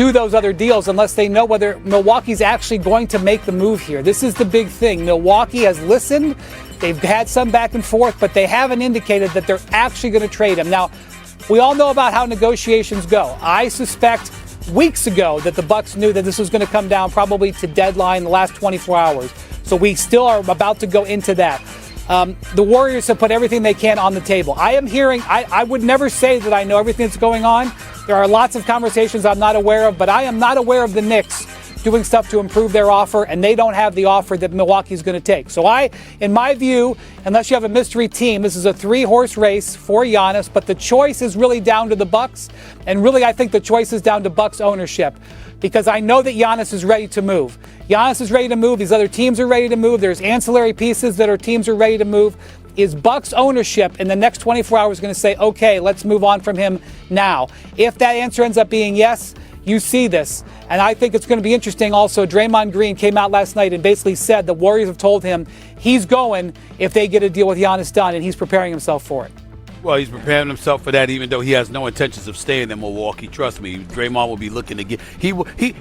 do those other deals unless they know whether Milwaukee's actually going to make the move here. This is the big thing. Milwaukee has listened. They've had some back and forth, but they haven't indicated that they're actually going to trade him. Now, we all know about how negotiations go. I suspect weeks ago that the Bucks knew that this was going to come down probably to deadline the last 24 hours. So we still are about to go into that. The Warriors have put everything they can on the table. I am hearing, I would never say that I know everything that's going on. There are lots of conversations I'm not aware of, but I am not aware of the Knicks doing stuff to improve their offer, and they don't have the offer that Milwaukee's going to take. So in my view, unless you have a mystery team, this is a 3-horse race for Giannis, but the choice is really down to the Bucks, and really I think the choice is down to Bucks ownership, because I know that Giannis is ready to move. Giannis is ready to move. These other teams are ready to move. There's ancillary pieces that our teams are ready to move. Is Bucks ownership in the next 24 hours going to say, okay, let's move on from him now? If that answer ends up being yes, you see this. And I think it's going to be interesting also. Draymond Green came out last night and basically said the Warriors have told him he's going if they get a deal with Giannis done, and he's preparing himself for it. Well, he's preparing himself for that, even though he has no intentions of staying in Milwaukee. Trust me, Draymond will be looking to get. He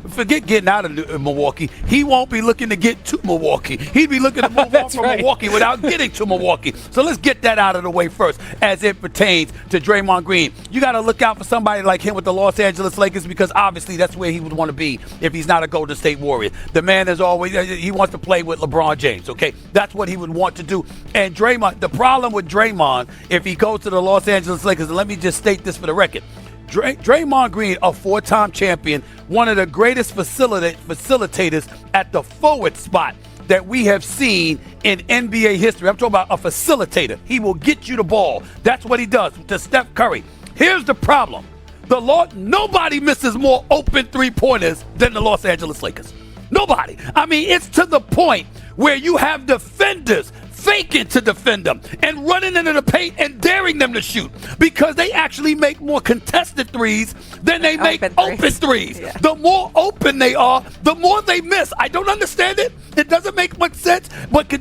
forget getting out of Milwaukee. He won't be looking to get to Milwaukee. He'd be looking to move on from Milwaukee without getting to Milwaukee. So let's get that out of the way first, as it pertains to Draymond Green. You got to look out for somebody like him with the Los Angeles Lakers, because obviously that's where he would want to be if he's not a Golden State Warrior. The man is always he wants to play with LeBron James. Okay, that's what he would want to do. And Draymond, the problem with Draymond, if he goes to the Los Angeles Lakers, and let me just state this for the record. Draymond Green, a 4-time champion, one of the greatest facilitators at the forward spot that we have seen in NBA history. I'm talking about a facilitator. He will get you the ball. That's what he does to Steph Curry. Here's the problem. Nobody misses more open three-pointers than the Los Angeles Lakers. Nobody. I mean, it's to the point where you have defenders faking to defend them and running into the paint and daring them to shoot, because they actually make more contested threes than they make open threes. Yeah. The more open they are, the more they miss. I don't understand it. It doesn't make much sense. But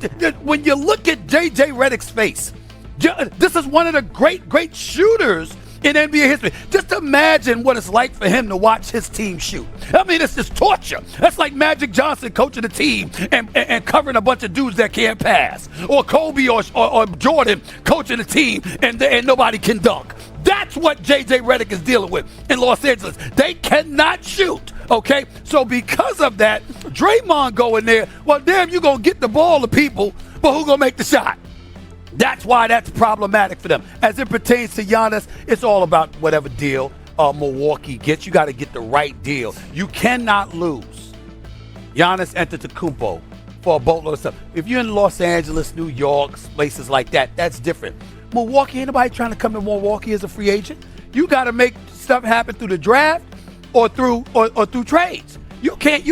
when you look at J.J. Redick's face, this is one of the great shooters in NBA history. Just imagine what it's like for him to watch his team shoot. I mean, it's just torture. That's like Magic Johnson coaching a team and covering a bunch of dudes that can't pass, or Kobe or Jordan coaching a team and nobody can dunk. That's what J.J. Redick is dealing with in Los Angeles. They cannot shoot. Okay, so because of that, Draymond going there, well, damn, you gonna get the ball to people, but who gonna make the shot? That's why that's problematic for them. As it pertains to Giannis, it's all about whatever deal Milwaukee gets. You got to get the right deal. You cannot lose Giannis Antetokounmpo for a boatload of stuff. If you're in Los Angeles, New York, places like that, that's different. Milwaukee, ain't nobody trying to come to Milwaukee as a free agent. You got to make stuff happen through the draft or through trades. You can't.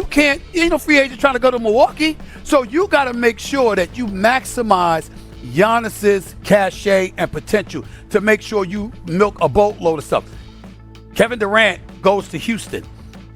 Ain't no free agent trying to go to Milwaukee. So you got to make sure that you maximize Giannis's cachet and potential to make sure you milk a boatload of stuff. Kevin Durant goes to Houston.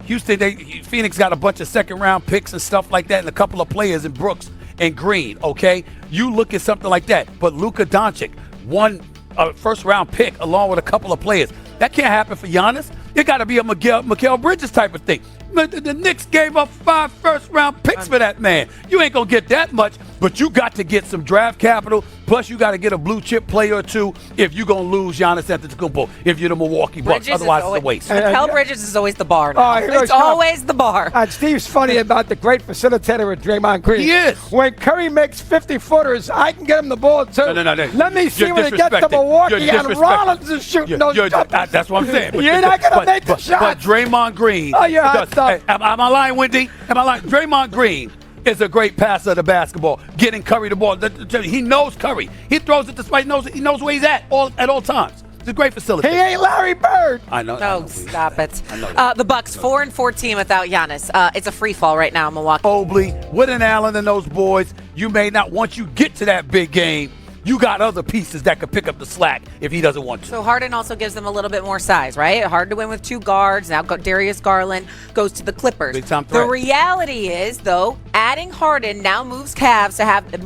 Phoenix got a bunch of second-round picks and stuff like that, and a couple of players in Brooks and Green, okay? You look at something like that. But Luka Doncic won a first-round pick along with a couple of players. That can't happen for Giannis. It got to be a Mikal Bridges type of thing. The Knicks gave up 5 first-round picks for that man. You ain't going to get that much, but you got to get some draft capital, plus you got to get a blue-chip player or two if you're going to lose Giannis Antetokounmpo, if you're the Milwaukee Bucks. Otherwise, it's a waste. Mikal Bridges is always the bar now. It's always the bar. Steve's funny about the great facilitator with Draymond Green. He is. When Curry makes 50-footers, I can get him the ball, too. No. Let me see when he gets to Milwaukee and Rollins is shooting those jumpers. That's what I'm saying. You're not going to make the shot. But Draymond Green. Oh, you're hot stuff. Am I lying, Wendy? Am I lying? Draymond Green is a great passer of the basketball, getting Curry the ball. He knows Curry. He throws it despite he knows where he's at all times. It's a great facility. He ain't Larry Bird. I know. No, stop it. The Bucks 4-14 without Giannis. It's a free fall right now in Milwaukee. Mobley, Wooden Allen, and those boys. You may not, once you get to that big game, you got other pieces that could pick up the slack if he doesn't want to. So Harden also gives them a little bit more size, right? Hard to win with 2 guards. Now Darius Garland goes to the Clippers. Big time threat. The reality is, though, adding Harden now moves the Cavs to have the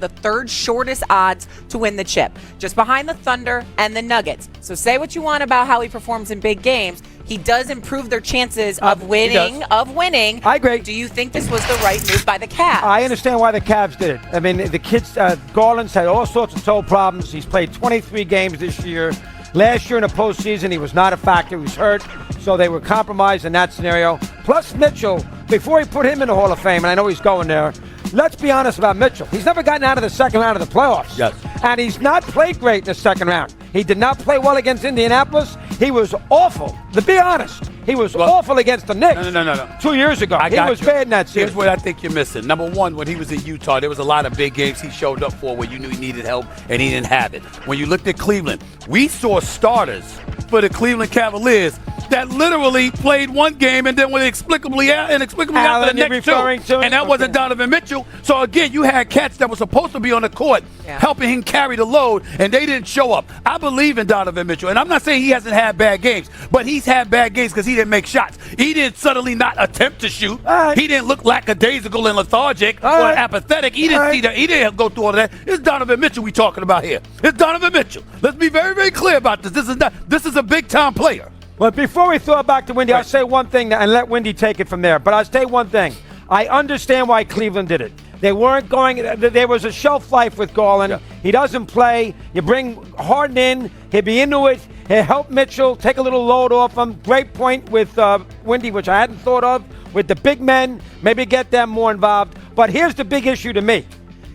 3rd shortest odds to win the chip, just behind the Thunder and the Nuggets. So say what you want about how he performs in big games. he does improve their chances of winning. I agree. Do you think this was the right move by the Cavs? I understand why the Cavs did it. I mean, the kids, Garland's had all sorts of toe problems. He's played 23 games this year. Last year in the postseason, he was not a factor. He was hurt, so they were compromised in that scenario. Plus Mitchell, before he put him in the Hall of Fame, and I know he's going there, let's be honest about Mitchell. He's never gotten out of the second round of the playoffs. Yes. And he's not played great in the second round. He did not play well against Indianapolis. He was awful. To be honest, he was awful against the Knicks. No. 2 years ago. He was bad in that series. Here's what I think you're missing. Number one, when he was in Utah, there was a lot of big games he showed up for where you knew he needed help and he didn't have it. When you looked at Cleveland, we saw starters for the Cleveland Cavaliers that literally played one game and then were inexplicably out after the next two. And that wasn't Donovan Mitchell. So again, you had cats that were supposed to be on the court helping him carry the load, and they didn't show up. I believe in Donovan Mitchell, and I'm not saying he hasn't had bad games, but he's had bad games because he didn't make shots. He didn't suddenly not attempt to shoot. He didn't look lackadaisical and lethargic or apathetic. He didn't see that. He didn't go through all of that. It's Donovan Mitchell we talking about here. It's Donovan Mitchell. Let's be very, very clear about this. This is a big-time player. But before we throw it back to Wendy, I'll say one thing and let Wendy take it from there. But I'll say one thing. I understand why Cleveland did it. They weren't going – there was a shelf life with Garland. Yeah. He doesn't play. You bring Harden in. He'll be into it. He'll help Mitchell, take a little load off him. Great point with Wendy, which I hadn't thought of, with the big men. Maybe get them more involved. But here's the big issue to me.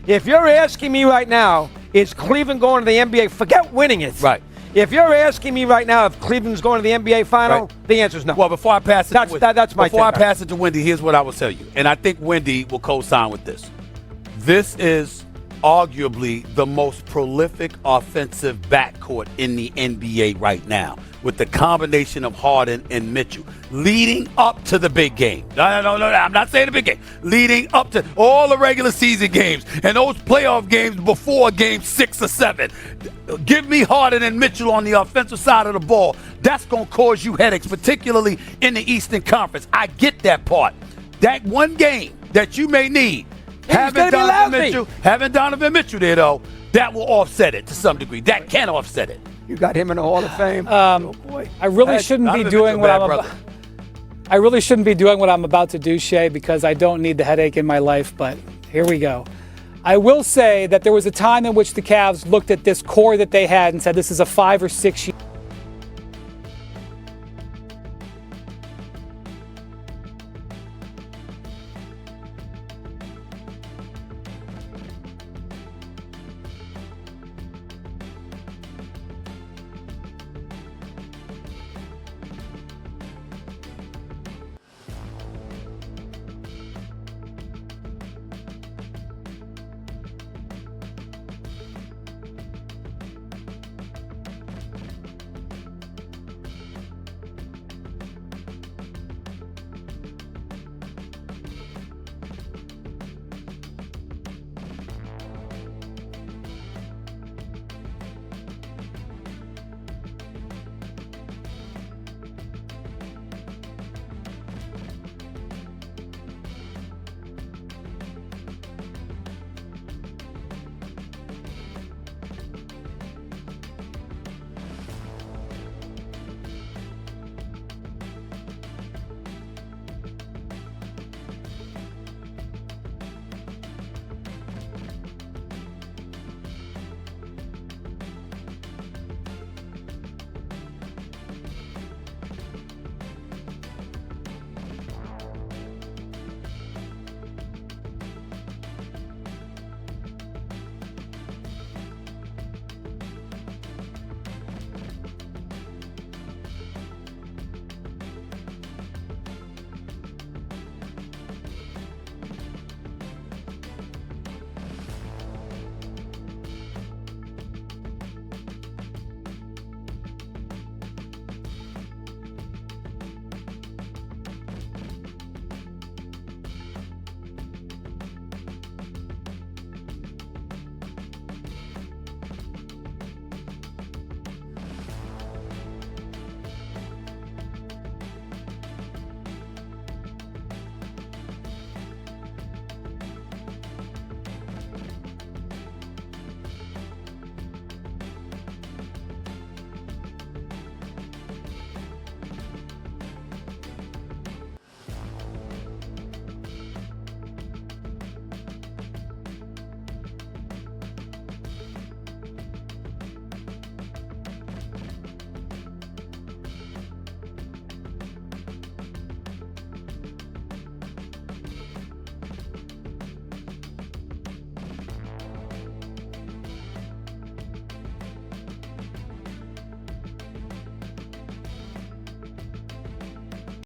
If you're asking me right now, is Cleveland going to the NBA? Forget winning it. Right. If you're asking me right now if Cleveland's going to the NBA final, the answer is no. Well, before I pass it to Wendy, here's what I will tell you. And I think Wendy will co-sign with this. This is arguably the most prolific offensive backcourt in the NBA right now, with the combination of Harden and Mitchell leading up to the big game. No, I'm not saying the big game. Leading up to all the regular season games and those playoff games before game 6 or 7. Give me Harden and Mitchell on the offensive side of the ball. That's going to cause you headaches, particularly in the Eastern Conference. I get that part. That one game that you may need, having Donovan Mitchell there, though, that will offset it to some degree. That can offset it. You got him in the Hall of Fame. I really shouldn't be doing what I really shouldn't be doing what I'm about to do, Shay, because I don't need the headache in my life, but here we go. I will say that there was a time in which the Cavs looked at this core that they had and said this is a 5 or 6 year